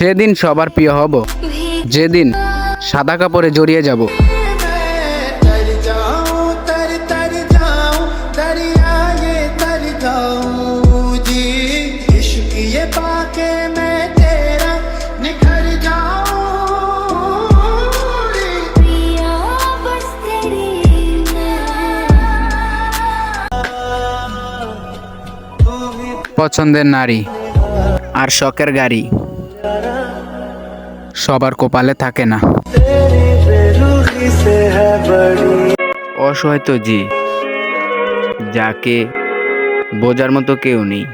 সেদিন সবার প্রিয় হব, যেদিন সাদা কাপড়ে জড়িয়ে যাব। পছন্দের নারী আর শখের গাড়ি সবার কপালে থাকে না। অসহায় তো জি, যাকে বোঝার মতো কেউ নেই।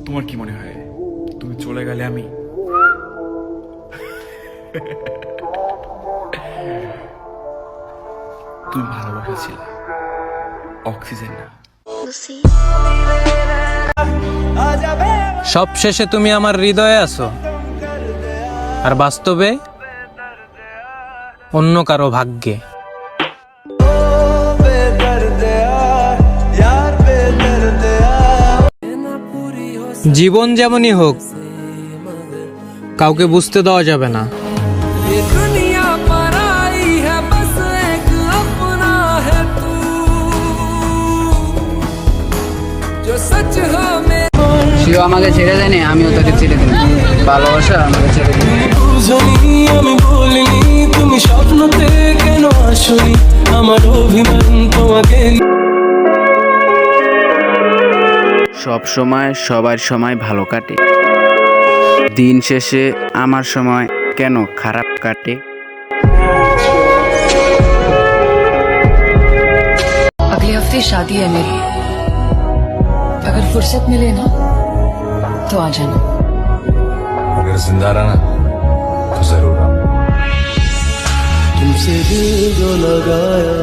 তোমার কি মনে হয় তুমি চলে গেলে আমি তুমি ভালোবাসা ছিল, অক্সিজেন না। সব শেষে তুমি আমার হৃদয়ে আছো, আর বাস্তবে অন্য কারো ভাগ্যে। জীবন যেমনই হোক, কাউকে বুঝতে দেওয়া যাবে না। সেও আমাকে ছেড়ে দেয়নি, আমিও তাকে ছেড়ে দিই। ভালোবাসা আমাকে ছেড়ে দিই। আমি বলিনি তুমি স্বপ্নতে কেন আসনি, আমার অভিমান তোমাকে। সব সময় সবার সময় ভালো কাটে, দিন শেষে আমার সময় কেন খারাপ কাটে। अगले हफ्ते शादी है मेरी, अगर फुर्सत मिले ना तो आ जाना। अगर जिंदा रहना तो जरूर आऊंगा। तुमसे दिल जो लगाया